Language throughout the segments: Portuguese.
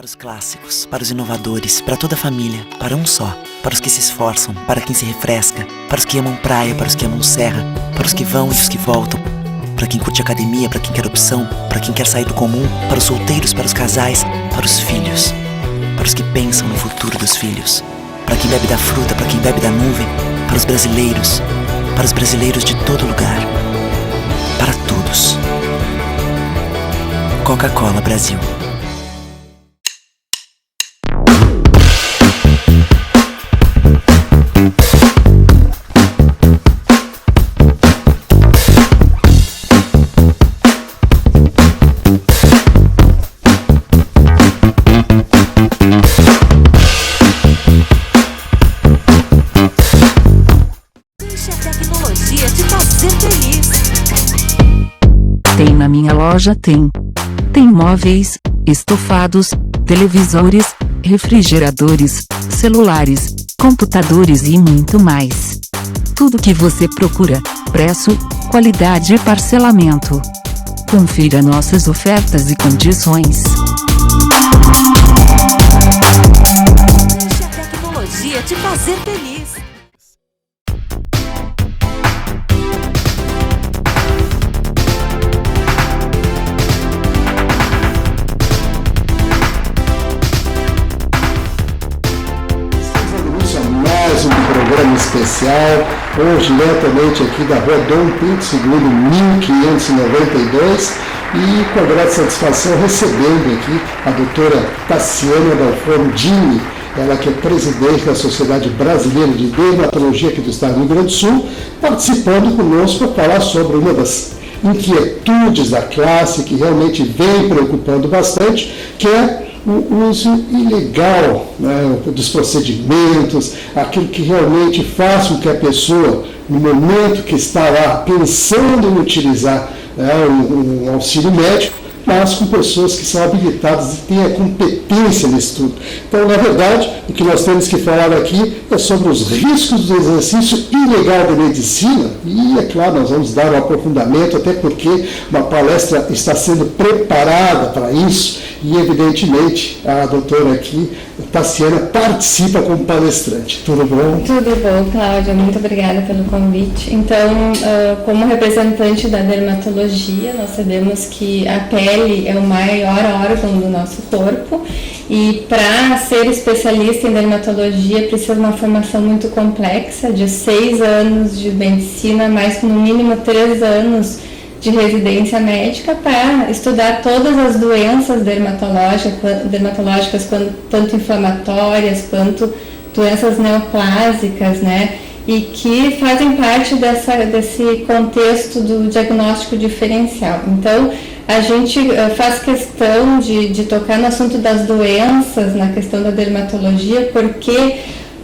os clássicos, para os inovadores, para toda a família, para um só, para os que se esforçam, para quem se refresca, para os que amam praia, para os que amam serra, para os que vão e os que voltam, para quem curte academia, para quem quer opção, para quem quer sair do comum, para os solteiros, para os casais, para os filhos, para os que pensam no futuro dos filhos, para quem bebe da fruta, para quem bebe da nuvem, para os brasileiros de todo lugar, para todos. Coca-Cola Brasil. Deixe a tecnologia te fazer feliz. Tem na minha loja, tem móveis, estofados, televisores, refrigeradores, celulares, computadores e muito mais. Tudo que você procura, preço, qualidade e parcelamento. Confira nossas ofertas e condições. Deixe a tecnologia te fazer feliz. Mais um programa especial, hoje diretamente aqui da rua Dom Pinto II, 1592, e com a grande satisfação recebendo aqui a doutora Tassiana Dalfondini, ela que é presidente da Sociedade Brasileira de Dermatologia aqui do Estado do Rio Grande do Sul, participando conosco para falar sobre uma das inquietudes da classe que realmente vem preocupando bastante, que é o uso ilegal, né, dos procedimentos, aquilo que realmente faz com que a pessoa, no momento que está lá pensando em utilizar, né, um auxílio médico, mas com pessoas que são habilitadas e têm a competência nisso tudo. Então, na verdade, o que nós temos que falar aqui é sobre os riscos do exercício ilegal da medicina, e, é claro, nós vamos dar um aprofundamento, até porque uma palestra está sendo preparada para isso, e, evidentemente, a doutora aqui, Tassiana, participa como palestrante. Tudo bom? Tudo bom, Cláudia. Muito obrigada pelo convite. Então, como representante da dermatologia, nós sabemos que a pele é o maior órgão do nosso corpo e para ser especialista em dermatologia precisa de uma formação muito complexa, de 6 anos de medicina, mais no mínimo 3 anos de residência médica para estudar todas as doenças dermatológicas, tanto inflamatórias quanto doenças neoplásicas, né? E que fazem parte desse contexto do diagnóstico diferencial. Então, a gente faz questão de tocar no assunto das doenças, na questão da dermatologia, porque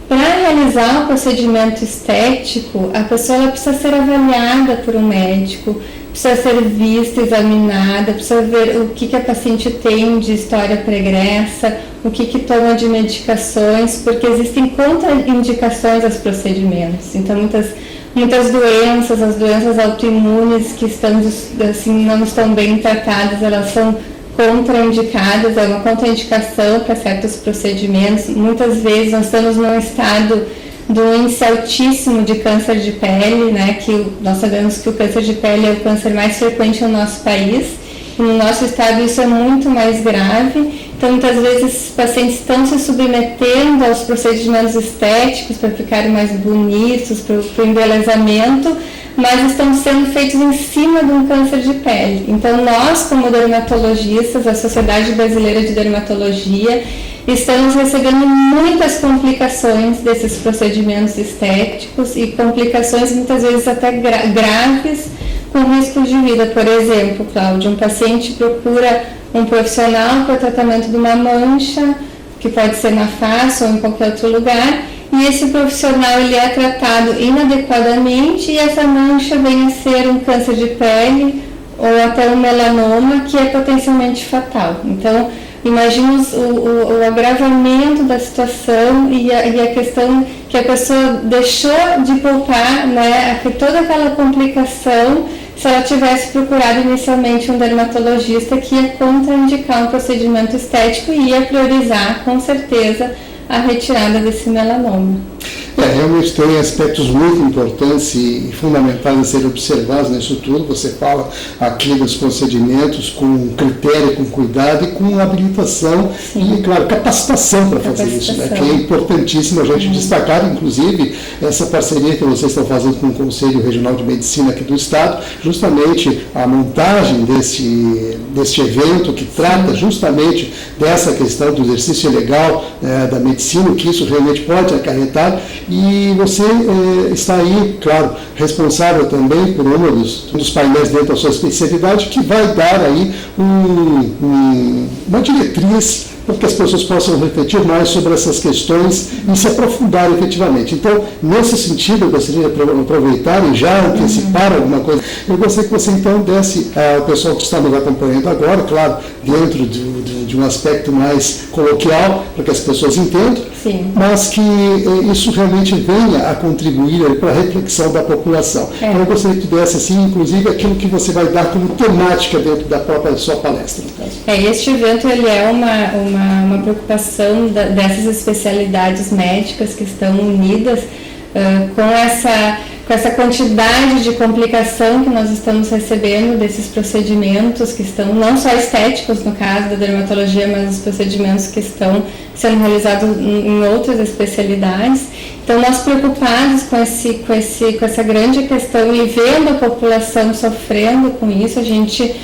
para realizar o procedimento estético, a pessoa ela precisa ser avaliada por um médico, precisa ser vista, examinada, precisa ver o que a paciente tem de história pregressa, o que toma de medicações, porque existem contraindicações aos procedimentos. Então, muitas doenças, as doenças autoimunes que não estão bem tratadas, elas são contraindicadas, é uma contraindicação para certos procedimentos. Muitas vezes nós estamos num estado do índice altíssimo de câncer de pele, né, que nós sabemos que o câncer de pele é o câncer mais frequente no nosso país, e no nosso estado isso é muito mais grave. Então, muitas vezes, os pacientes estão se submetendo aos procedimentos estéticos para ficarem mais bonitos, para o embelezamento, mas estão sendo feitos em cima de um câncer de pele. Então, nós, como dermatologistas, a Sociedade Brasileira de Dermatologia, estamos recebendo muitas complicações desses procedimentos estéticos e complicações muitas vezes até graves, com risco de vida. Por exemplo, Cláudia, um paciente procura um profissional para o tratamento de uma mancha, que pode ser na face ou em qualquer outro lugar, e esse profissional ele é tratado inadequadamente e essa mancha vem a ser um câncer de pele ou até um melanoma, que é potencialmente fatal. Então, imagina o agravamento da situação e a questão que a pessoa deixou de poupar, né, toda aquela complicação se ela tivesse procurado inicialmente um dermatologista que ia contraindicar um procedimento estético e ia priorizar, com certeza, a retirada desse melanoma. Realmente tem aspectos muito importantes e fundamentais a serem observados nisso tudo. Você fala aqui dos procedimentos com critério, com cuidado e com habilitação. Sim. E, claro, capacitação para fazer isso, né? Que é importantíssimo a gente destacar, inclusive, essa parceria que vocês estão fazendo com o Conselho Regional de Medicina aqui do Estado, justamente a montagem deste evento que trata justamente dessa questão do exercício legal da medicina, o que isso realmente pode acarretar. E você está aí, claro, responsável também por um dos painéis dentro da sua especialidade, que vai dar aí uma diretriz para que as pessoas possam refletir mais sobre essas questões e se aprofundar efetivamente. Então, nesse sentido, eu gostaria de aproveitar e já antecipar alguma coisa. Eu gostaria que você, então, desse ao pessoal que está nos acompanhando agora, claro, dentro de um aspecto mais coloquial, para que as pessoas entendam, sim, mas que isso realmente venha a contribuir para a reflexão da população. Então, eu gostaria que tu desse, assim, inclusive, aquilo que você vai dar como temática dentro da própria sua palestra, no caso. Este evento, ele é uma preocupação dessas especialidades médicas que estão unidas com essa quantidade de complicação que nós estamos recebendo desses procedimentos que estão não só estéticos no caso da dermatologia, mas os procedimentos que estão sendo realizados em outras especialidades. Então, nós preocupados com essa grande questão e vendo a população sofrendo com isso, a gente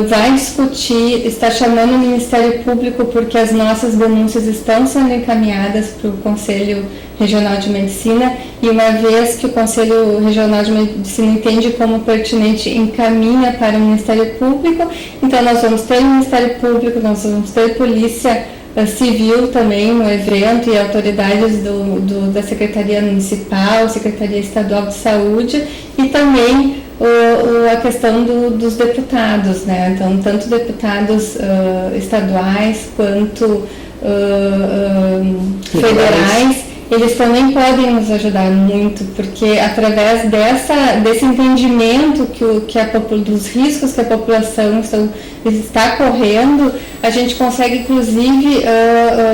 vai discutir, está chamando o Ministério Público porque as nossas denúncias estão sendo encaminhadas para o Conselho Regional de Medicina e uma vez que o Conselho Regional de Medicina entende como pertinente, encaminha para o Ministério Público. Então nós vamos ter o Ministério Público, nós vamos ter Polícia Civil também no evento e autoridades da Secretaria Municipal, Secretaria Estadual de Saúde e também a questão dos deputados, né? Então, tanto deputados estaduais quanto federais, eles também podem nos ajudar muito, porque através desse entendimento dos riscos que a população está correndo, a gente consegue, inclusive,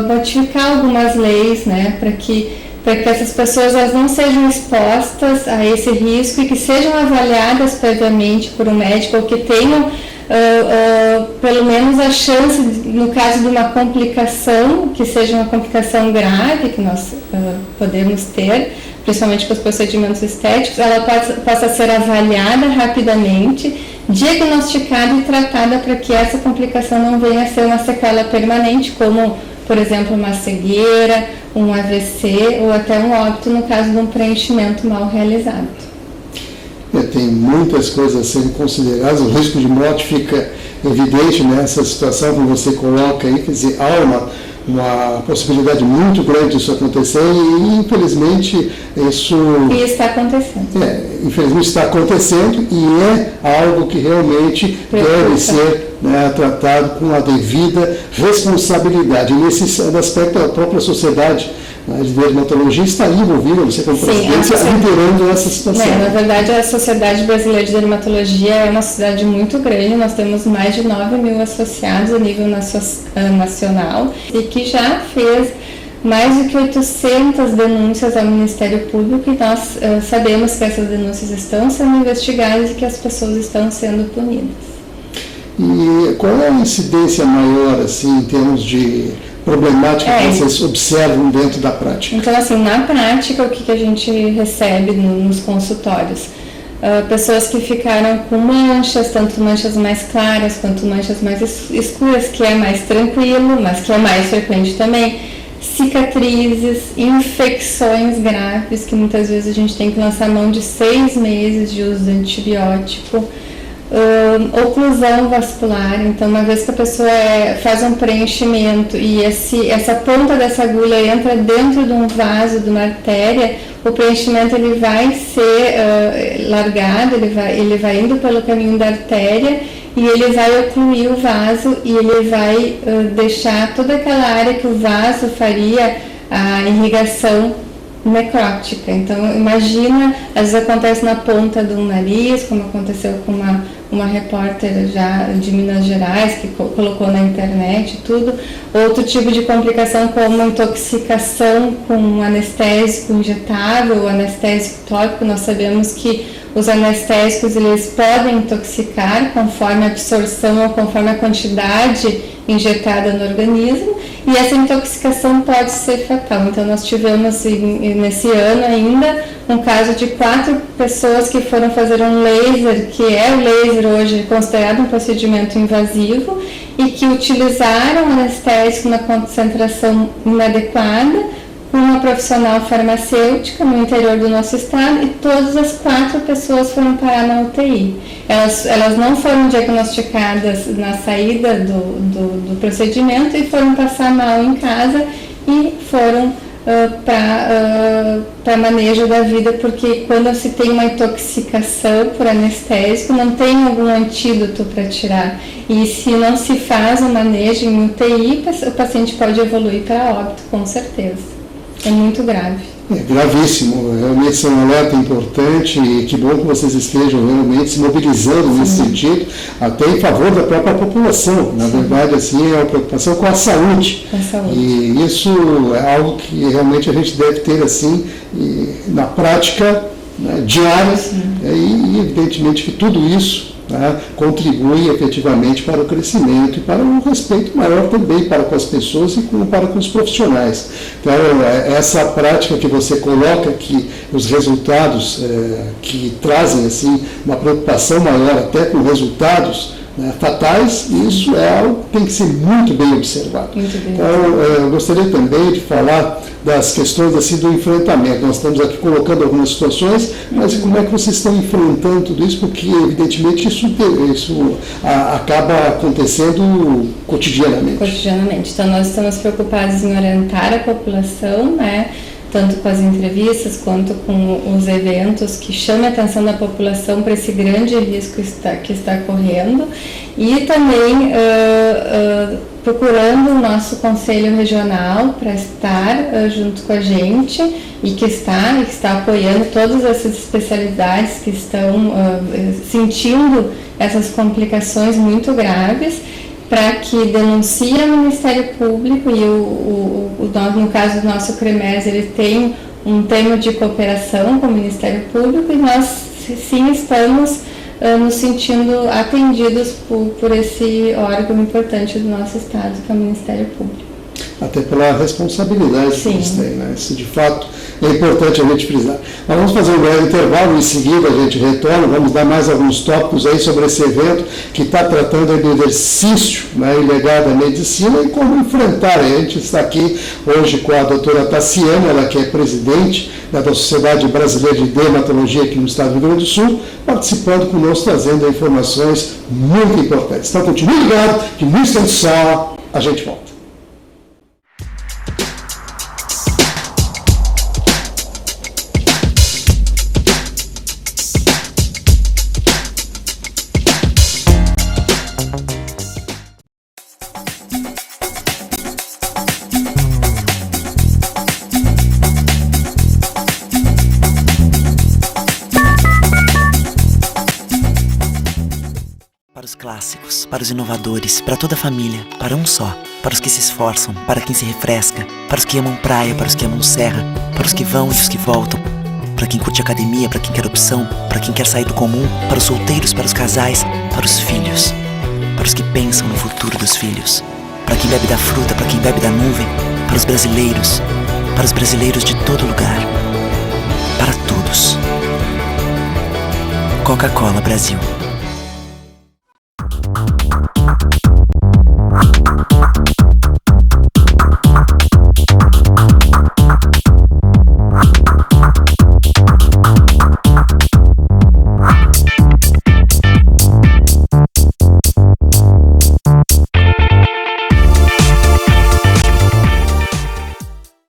modificar algumas leis, né, para que essas pessoas elas não sejam expostas a esse risco e que sejam avaliadas previamente por um médico ou que tenham pelo menos a chance, no caso de uma complicação, que seja uma complicação grave que nós podemos ter, principalmente com os procedimentos estéticos, ela possa ser avaliada rapidamente, diagnosticada e tratada para que essa complicação não venha a ser uma sequela permanente, como, por exemplo, uma cegueira, um AVC ou até um óbito no caso de um preenchimento mal realizado. Tem muitas coisas a serem consideradas, o risco de morte fica evidente nessa situação que você coloca aí, quer dizer, há uma possibilidade muito grande disso acontecer e infelizmente isso... E está acontecendo. Infelizmente está acontecendo e é algo que realmente deve ser tratado com a devida responsabilidade. E nesse aspecto, a própria sociedade de dermatologia está envolvida, você como presidência, liderando essa situação. Na verdade, a Sociedade Brasileira de Dermatologia é uma sociedade muito grande, nós temos mais de 9 mil associados a nível nacional e que já fez mais de que 800 denúncias ao Ministério Público e nós sabemos que essas denúncias estão sendo investigadas e que as pessoas estão sendo punidas. E qual é a incidência maior, assim, em termos de problemática que vocês observam dentro da prática? Então, assim, na prática, o que a gente recebe nos consultórios? Pessoas que ficaram com manchas, tanto manchas mais claras quanto manchas mais escuras, que é mais tranquilo, mas que é mais frequente também. Cicatrizes, infecções graves, que muitas vezes a gente tem que lançar mão de 6 meses de uso de antibiótico. Oclusão vascular, então uma vez que a pessoa faz um preenchimento e essa ponta dessa agulha entra dentro de um vaso, de uma artéria, o preenchimento ele vai ser largado, ele vai indo pelo caminho da artéria e ele vai ocluir o vaso e ele vai deixar toda aquela área que o vaso faria a irrigação necrótica. Então, imagina, às vezes acontece na ponta do nariz, como aconteceu com uma repórter já de Minas Gerais, que colocou na internet tudo. Outro tipo de complicação, como intoxicação com anestésico injetável, anestésico tópico. Nós sabemos que os anestésicos, eles podem intoxicar conforme a absorção ou conforme a quantidade injetada no organismo, e essa intoxicação pode ser fatal. Então, nós tivemos nesse ano ainda um caso de 4 pessoas que foram fazer um laser, que é o laser hoje considerado um procedimento invasivo, e que utilizaram anestésico na concentração inadequada, com uma profissional farmacêutica no interior do nosso estado, e todas as 4 pessoas foram parar na UTI. Elas não foram diagnosticadas na saída do procedimento e foram passar mal em casa e foram para manejo da vida, porque quando se tem uma intoxicação por anestésico, não tem algum antídoto para tirar. E se não se faz o manejo em UTI, o paciente pode evoluir para óbito, com certeza. É muito grave. É gravíssimo, realmente é um alerta importante, e que bom que vocês estejam realmente se mobilizando nesse sentido, até em favor da própria população. Na verdade, assim, é uma preocupação com a saúde. Com a saúde. E isso é algo que realmente a gente deve ter assim na prática, né, diária, e evidentemente que tudo isso, né, contribui efetivamente para o crescimento e para um respeito maior também para com as pessoas e para com os profissionais. Então, essa prática que você coloca aqui, os resultados que trazem assim, uma preocupação maior até com resultados, né, fatais, isso é algo que tem que ser muito bem observado. Então, eu gostaria também de falar das questões assim, do enfrentamento. Nós estamos aqui colocando algumas situações, mas como é que vocês estão enfrentando tudo isso? Porque, evidentemente, isso acaba acontecendo cotidianamente. Cotidianamente. Então, nós estamos preocupados em orientar a população, né, tanto com as entrevistas quanto com os eventos que chamam a atenção da população para esse grande risco que está correndo, e também procurando o nosso Conselho Regional para estar junto com a gente e que está apoiando todas essas especialidades que estão sentindo essas complicações muito graves, para que denuncie ao Ministério Público, e no caso do nosso CREMES, ele tem um termo de cooperação com o Ministério Público, e nós sim estamos nos sentindo atendidos por esse órgão importante do nosso Estado, que é o Ministério Público. Até pela responsabilidade que eles têm, né? Isso de fato é importante a gente frisar. Nós vamos fazer um breve intervalo, em seguida a gente retorna, vamos dar mais alguns tópicos aí sobre esse evento que está tratando do exercício, né, ilegal da medicina e como enfrentar. A gente está aqui hoje com a doutora Tassiana, ela que é presidente da Sociedade Brasileira de Dermatologia aqui no estado do Rio Grande do Sul, participando conosco, trazendo informações muito importantes. Então continue ligado, que no instante só a gente volta. Para os clássicos, para os inovadores, para toda a família, para um só. Para os que se esforçam, para quem se refresca, para os que amam praia, para os que amam serra, para os que vão e os que voltam, para quem curte academia, para quem quer opção, para quem quer sair do comum, para os solteiros, para os casais, para os filhos, para os que pensam no futuro dos filhos, para quem bebe da fruta, para quem bebe da nuvem, para os brasileiros de todo lugar, para todos. Coca-Cola Brasil.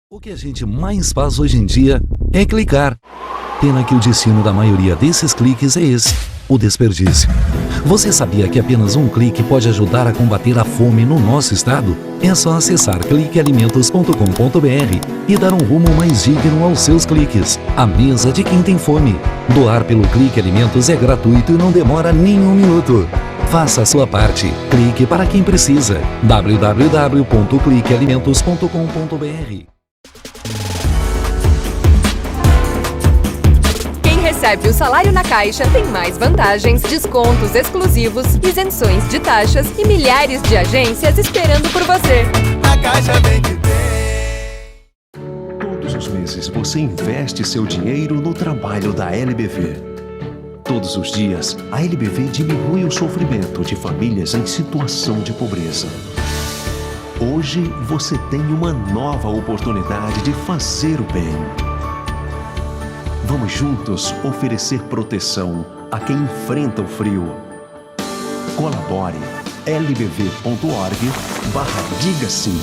O que a gente mais faz hoje em dia é clicar. Pena que o destino da maioria desses cliques é esse, o desperdício. Você sabia que apenas um clique pode ajudar a combater a fome no nosso estado? É só acessar cliquealimentos.com.br e dar um rumo mais digno aos seus cliques. A mesa de quem tem fome. Doar pelo Clique Alimentos é gratuito e não demora nem um minuto. Faça a sua parte. Clique para quem precisa. www.cliquealimentos.com.br. Recebe o salário na Caixa, tem mais vantagens, descontos exclusivos, isenções de taxas e milhares de agências esperando por você. A Caixa vem que tem. Todos os meses você investe seu dinheiro no trabalho da LBV. Todos os dias, a LBV diminui o sofrimento de famílias em situação de pobreza. Hoje você tem uma nova oportunidade de fazer o bem. Vamos juntos oferecer proteção a quem enfrenta o frio. Colabore lbv.org/diga sim.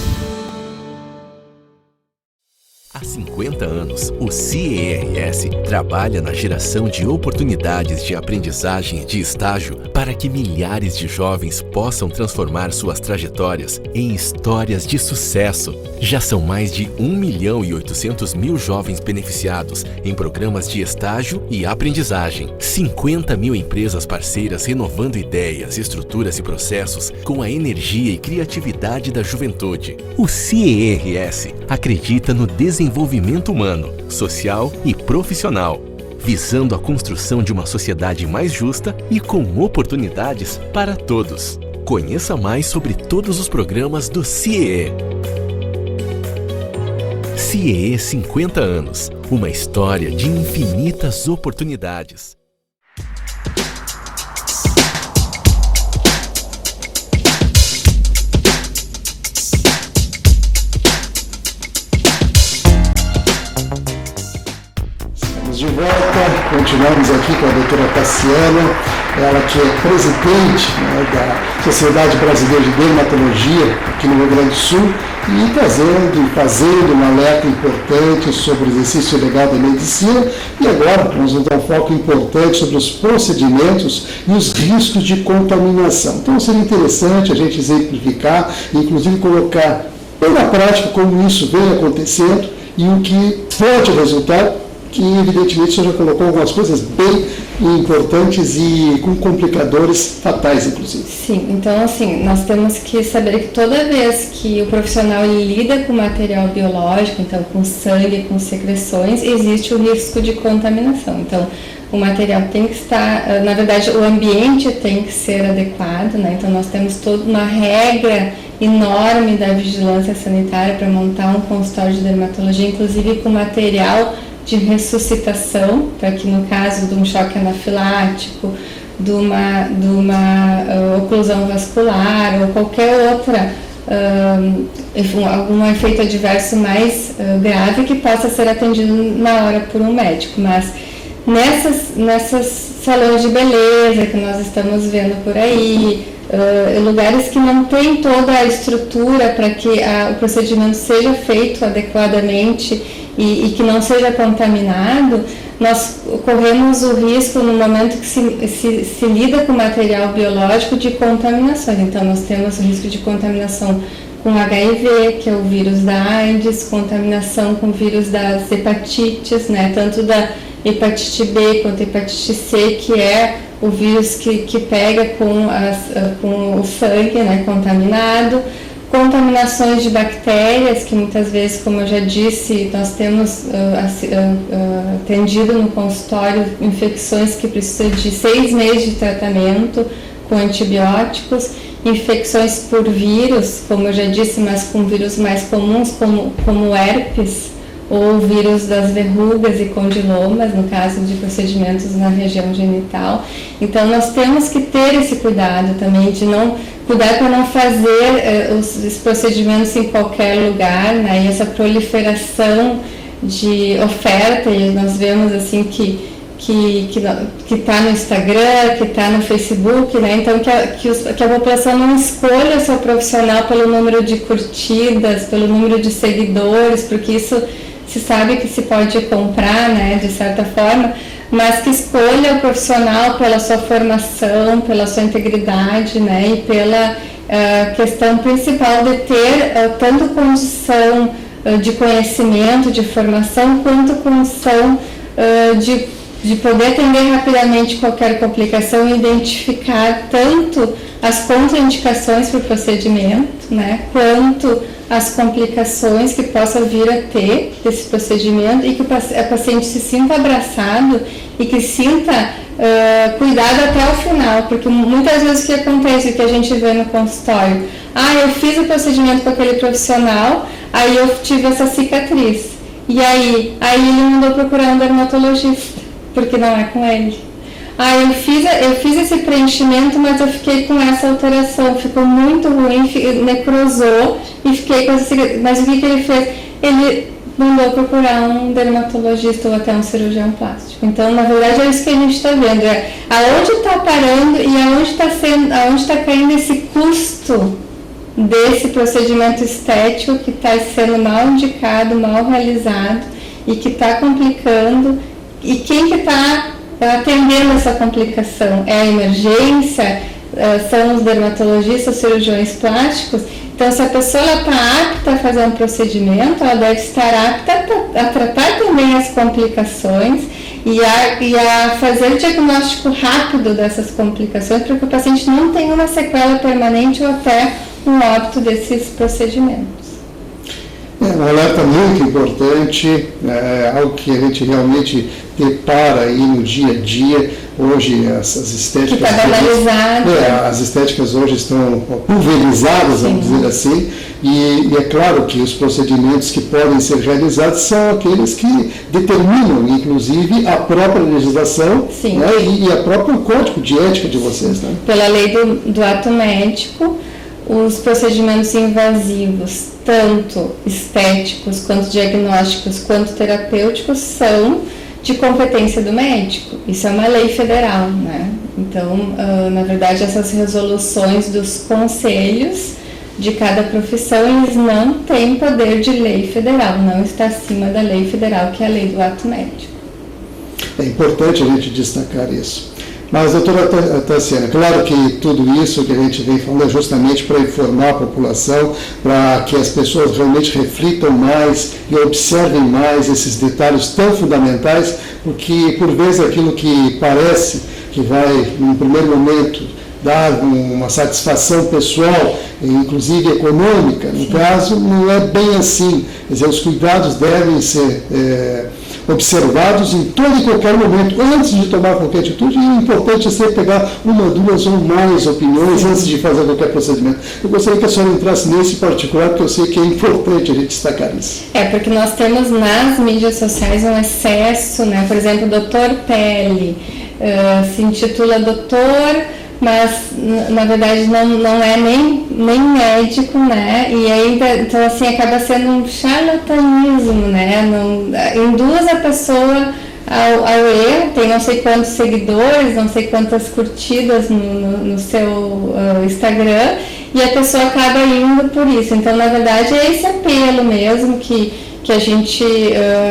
Há 50 anos, o CIERS trabalha na geração de oportunidades de aprendizagem e de estágio para que milhares de jovens possam transformar suas trajetórias em histórias de sucesso. Já são mais de 1.800.000 jovens beneficiados em programas de estágio e aprendizagem. 50 mil empresas parceiras renovando ideias, estruturas e processos com a energia e criatividade da juventude. O CIERS acredita no desenvolvimento humano, social e profissional, visando a construção de uma sociedade mais justa e com oportunidades para todos. Conheça mais sobre todos os programas do CIEE. CIEE 50 anos, uma história de infinitas oportunidades. De volta, continuamos aqui com a doutora Tassiana, ela que é presidente, né, da Sociedade Brasileira de Dermatologia aqui no Rio Grande do Sul, e fazendo um alerta importante sobre o exercício legal da medicina. E agora nós vamos dar um foco importante sobre os procedimentos e os riscos de contaminação. Então seria interessante a gente exemplificar, inclusive colocar na prática como isso vem acontecendo e o que pode resultar, que evidentemente o senhor já colocou algumas coisas bem importantes e com complicadores fatais, inclusive. Sim, então assim, nós temos que saber que toda vez que o profissional lida com material biológico, então com sangue, com secreções, existe o risco de contaminação. Então, o material tem que estar, na verdade, o ambiente tem que ser adequado, né? Então nós temos toda uma regra enorme da vigilância sanitária para montar um consultório de dermatologia, inclusive com material de ressuscitação, para que no caso de um choque anafilático, de uma oclusão vascular ou qualquer outra, algum efeito adverso mais grave que possa ser atendido na hora por um médico. Mas nessas salões de beleza que nós estamos vendo por aí, lugares que não tem toda a estrutura para que o procedimento seja feito adequadamente e que não seja contaminado, nós corremos o risco no momento que se lida com material biológico de contaminações. Então nós temos o risco de contaminação com HIV, que é o vírus da AIDS, contaminação com o vírus das hepatites, né, tanto da hepatite B quanto a hepatite C, que é o vírus que pega com o sangue, né, contaminado. Contaminações de bactérias, que muitas vezes, como eu já disse, nós temos atendido no consultório infecções que precisam de 6 meses de tratamento com antibióticos, infecções por vírus, como eu já disse, mas com vírus mais comuns, como herpes, ou vírus das verrugas e condilomas, no caso de procedimentos na região genital. Então nós temos que ter esse cuidado também, de não cuidar para não fazer os procedimentos em qualquer lugar, né? E essa proliferação de oferta, e nós vemos assim que está no Instagram, que está no Facebook, né? Então que a população não escolha o seu profissional pelo número de curtidas, pelo número de seguidores, porque isso se sabe que se pode comprar, né, de certa forma, mas que escolha o profissional pela sua formação, pela sua integridade, né, a questão principal de ter tanto condição de conhecimento, de formação, quanto condição de poder atender rapidamente qualquer complicação e identificar tanto as contraindicações para o procedimento, né, quanto as complicações que possa vir a ter desse procedimento e que o paciente se sinta abraçado e que sinta cuidado até o final, porque muitas vezes o que acontece, o que a gente vê no consultório, eu fiz o procedimento com aquele profissional, aí eu tive essa cicatriz, e aí ele mandou procurar um dermatologista, porque não é com ele. Eu fiz esse preenchimento, mas eu fiquei com essa alteração, ficou muito ruim, necrosou e fiquei com essa cicatriz. Mas o que ele fez? Ele mandou procurar um dermatologista ou até um cirurgião plástico. Então, na verdade, é isso que a gente está vendo, aonde está parando e aonde está caindo esse custo desse procedimento estético que está sendo mal indicado, mal realizado e que está complicando. E quem que está atendendo essa complicação? É a emergência? São os dermatologistas, cirurgiões plásticos? Então, se a pessoa está apta a fazer um procedimento, ela deve estar apta a tratar também as complicações e a fazer o diagnóstico rápido dessas complicações, para que o paciente não tenha uma sequela permanente ou até um óbito desses procedimentos. Um alerta muito importante, algo que a gente realmente depara aí no dia a dia. Hoje as estéticas... Que está banalizado. As estéticas hoje estão pulverizadas, vamos dizer assim, e é claro que os procedimentos que podem ser realizados são aqueles que determinam, inclusive, a própria legislação, né, e a próprio código de ética de vocês. Né? Pela lei do ato médico, os procedimentos invasivos, tanto estéticos, quanto diagnósticos, quanto terapêuticos, são de competência do médico. Isso é uma lei federal, né? Então, na verdade, essas resoluções dos conselhos de cada profissão, eles não têm poder de lei federal, não está acima da lei federal, que é a lei do ato médico. É importante a gente destacar isso. Mas, doutora Tassiana, claro que tudo isso que a gente vem falando é justamente para informar a população, para que as pessoas realmente reflitam mais e observem mais esses detalhes tão fundamentais, porque, por vezes, aquilo que parece que vai, num primeiro momento, dar uma satisfação pessoal, inclusive econômica, no caso, não é bem assim. Quer dizer, os cuidados devem ser observados em todo e qualquer momento, antes de tomar qualquer atitude, e o importante é sempre pegar uma, duas ou mais opiniões antes de fazer qualquer procedimento. Eu gostaria que a senhora entrasse nesse particular, porque eu sei que é importante a gente destacar isso. Porque nós temos nas mídias sociais um excesso, né? Por exemplo, o Dr. Pele se intitula doutor, mas na verdade não é nem médico, né? E ainda, então assim, acaba sendo um charlatanismo, né? Induz a pessoa ao erro, tem não sei quantos seguidores, não sei quantas curtidas no seu Instagram, e a pessoa acaba indo por isso. Então, na verdade, é esse apelo mesmo que a gente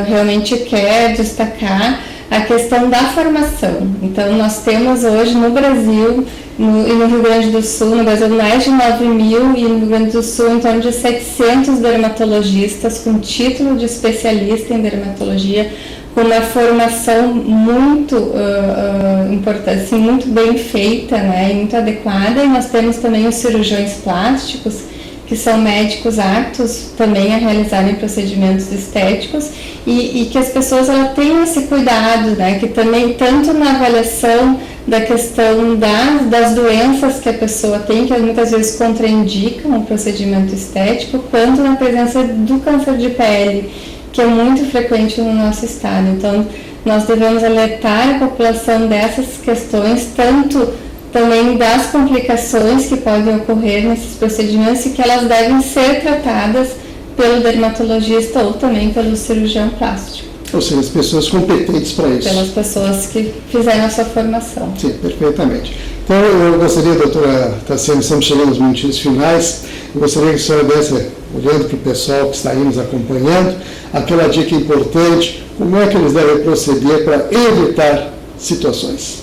realmente quer destacar, a questão da formação. Então, nós temos hoje no Brasil e no Rio Grande do Sul, no Brasil, mais de 9.000 e no Rio Grande do Sul, em torno de 700 dermatologistas com título de especialista em dermatologia, com uma formação muito importante, assim, muito bem feita, né, e muito adequada. E nós temos também os cirurgiões plásticos, que são médicos aptos também a realizarem procedimentos estéticos, e que as pessoas tenham esse cuidado, né, que também, tanto na avaliação da questão das doenças que a pessoa tem, que muitas vezes contraindicam o procedimento estético, quanto na presença do câncer de pele, que é muito frequente no nosso estado. Então, nós devemos alertar a população dessas questões, tanto também das complicações que podem ocorrer nesses procedimentos e que elas devem ser tratadas pelo dermatologista ou também pelo cirurgião plástico. Ou seja, as pessoas competentes para isso. Pelas pessoas que fizeram a sua formação. Sim, perfeitamente. Então, eu gostaria, doutora Tassiana, estamos chegando aos minutinhos finais, eu gostaria que a senhora desse, olhando para o pessoal que está aí nos acompanhando, aquela dica importante, como é que eles devem proceder para evitar situações?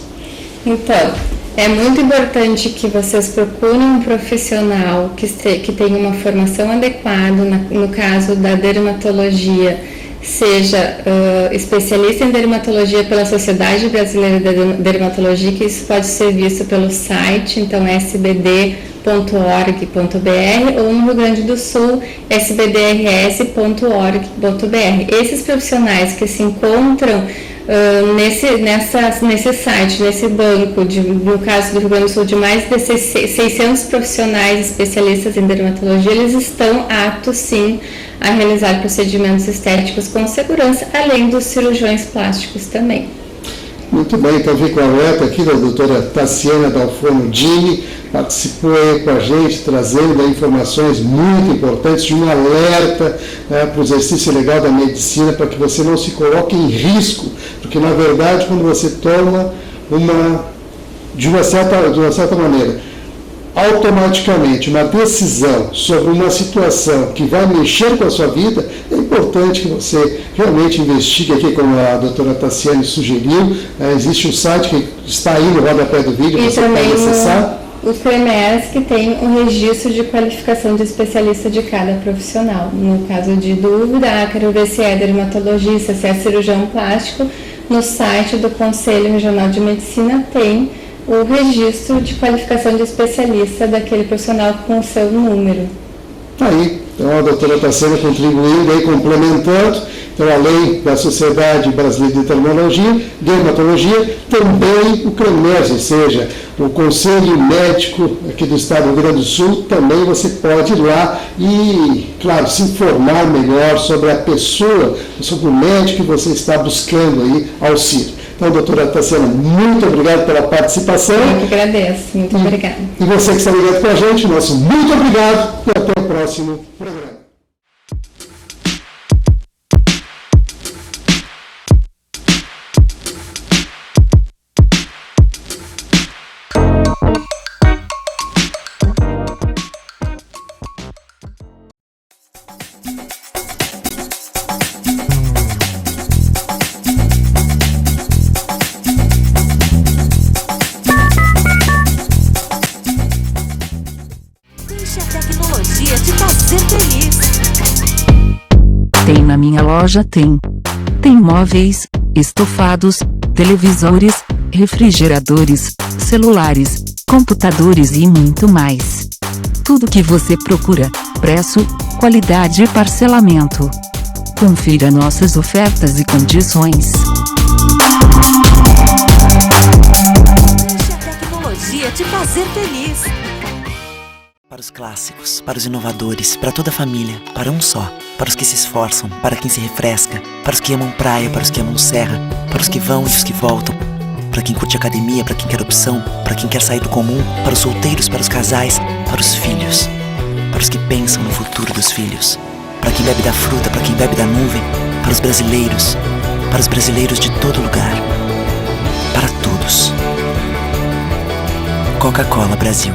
Então, É muito importante que vocês procurem um profissional que tenha uma formação adequada, no caso da dermatologia, seja especialista em dermatologia pela Sociedade Brasileira de Dermatologia, que isso pode ser visto pelo site, então sbd.org.br, ou no Rio Grande do Sul, sbdrs.org.br. Esses profissionais que se encontram nesse site, nesse banco, no caso do Rio Grande do Sul, de mais de 600 profissionais especialistas em dermatologia, eles estão aptos sim a realizar procedimentos estéticos com segurança, além dos cirurgiões plásticos também. Muito bem, então fico alerta aqui da doutora Tassiana Dalforno Dini, participou aí com a gente, trazendo informações muito importantes de um alerta para o exercício legal da medicina, para que você não se coloque em risco, porque na verdade quando você toma de uma certa maneira, automaticamente uma decisão sobre uma situação que vai mexer com a sua vida, é importante que você realmente investigue aqui, como a doutora Tassiane sugeriu. Existe um site que está aí no rodapé do vídeo, e você pode acessar. O CMES, que tem um registro de qualificação de especialista de cada profissional. No caso de dúvida, quero ver se é dermatologista, se é cirurgião plástico, no site do Conselho Regional de Medicina tem o registro de qualificação de especialista daquele profissional com o seu número. Aí, então a doutora Tassiana contribuindo aí, complementando. Então, além da Sociedade Brasileira de Dermatologia, também o CREMES, ou seja, o Conselho Médico aqui do Estado do Rio Grande do Sul, também você pode ir lá e, claro, se informar melhor sobre a pessoa, sobre o médico que você está buscando aí auxílio. Então, doutora Tassiana, muito obrigado pela participação. Eu que agradeço, muito obrigada. E você que está ligado com a gente, nosso muito obrigado e até o próximo programa. Deixe a tecnologia te fazer feliz. Tem na minha loja, tem. Tem móveis, estofados, televisores, refrigeradores, celulares, computadores e muito mais. Tudo que você procura, preço, qualidade e parcelamento. Confira nossas ofertas e condições. Deixe a tecnologia te fazer feliz. Para os clássicos, para os inovadores, para toda a família, para um só. Para os que se esforçam, para quem se refresca, para os que amam praia, para os que amam serra, para os que vão e os que voltam, para quem curte academia, para quem quer opção, para quem quer sair do comum, para os solteiros, para os casais, para os filhos, para os que pensam no futuro dos filhos, para quem bebe da fruta, para quem bebe da nuvem, para os brasileiros de todo lugar, para todos. Coca-Cola Brasil.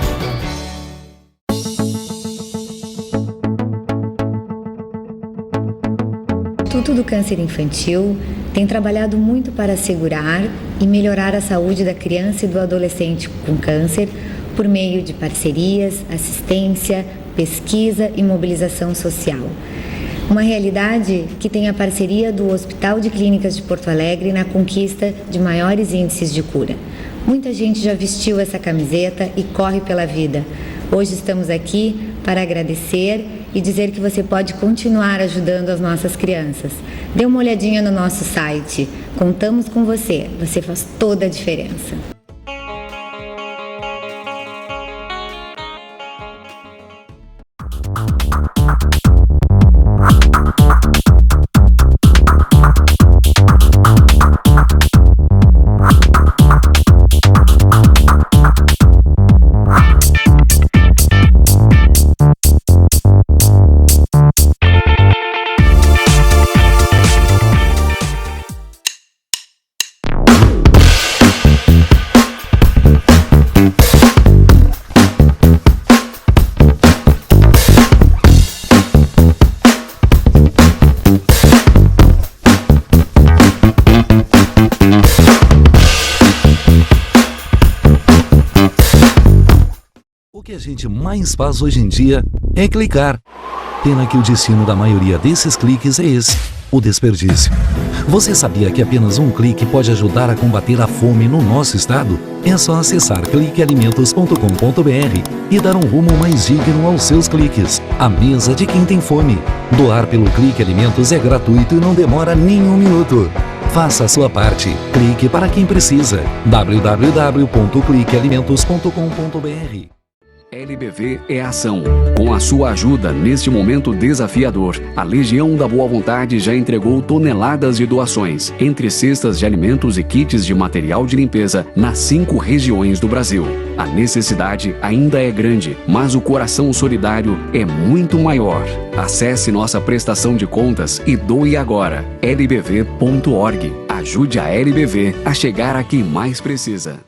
O Instituto do Câncer Infantil tem trabalhado muito para assegurar e melhorar a saúde da criança e do adolescente com câncer por meio de parcerias, assistência, pesquisa e mobilização social. Uma realidade que tem a parceria do Hospital de Clínicas de Porto Alegre na conquista de maiores índices de cura. Muita gente já vestiu essa camiseta e corre pela vida. Hoje estamos aqui para agradecer e dizer que você pode continuar ajudando as nossas crianças. Dê uma olhadinha no nosso site. Contamos com você. Você faz toda a diferença. gente mais faz hoje em dia é clicar. Pena que o destino da maioria desses cliques é esse, o desperdício. Você sabia que apenas um clique pode ajudar a combater a fome no nosso estado? É só acessar cliquealimentos.com.br e dar um rumo mais digno aos seus cliques. A mesa de quem tem fome. Doar pelo Clique Alimentos é gratuito e não demora nenhum minuto. Faça a sua parte. Clique para quem precisa. www.cliquealimentos.com.br. LBV é ação. Com a sua ajuda neste momento desafiador, a Legião da Boa Vontade já entregou toneladas de doações, entre cestas de alimentos e kits de material de limpeza, nas 5 regiões do Brasil. A necessidade ainda é grande, mas o coração solidário é muito maior. Acesse nossa prestação de contas e doe agora. lbv.org. Ajude a LBV a chegar a quem mais precisa.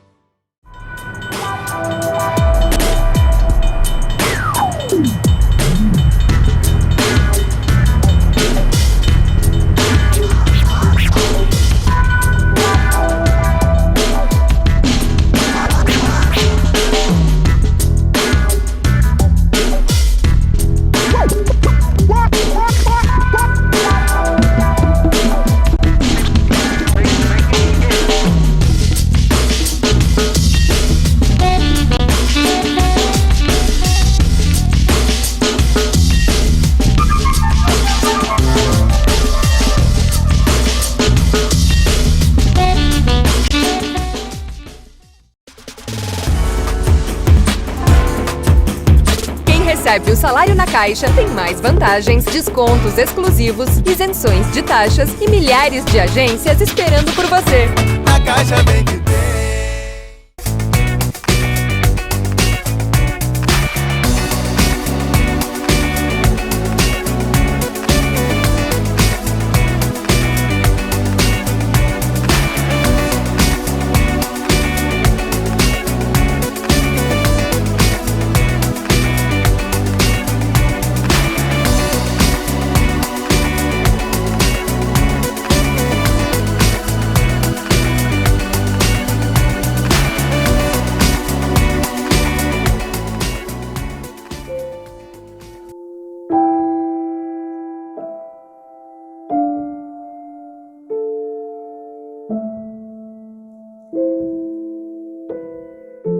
Recebe o salário na Caixa, tem mais vantagens, descontos exclusivos, isenções de taxas e milhares de agências esperando por você. A Caixa vem que tem.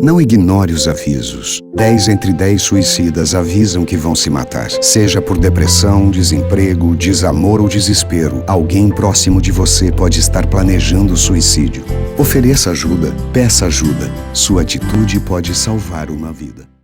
Não ignore os avisos. 10 entre 10 suicidas avisam que vão se matar. Seja por depressão, desemprego, desamor ou desespero, alguém próximo de você pode estar planejando suicídio. Ofereça ajuda, peça ajuda. Sua atitude pode salvar uma vida.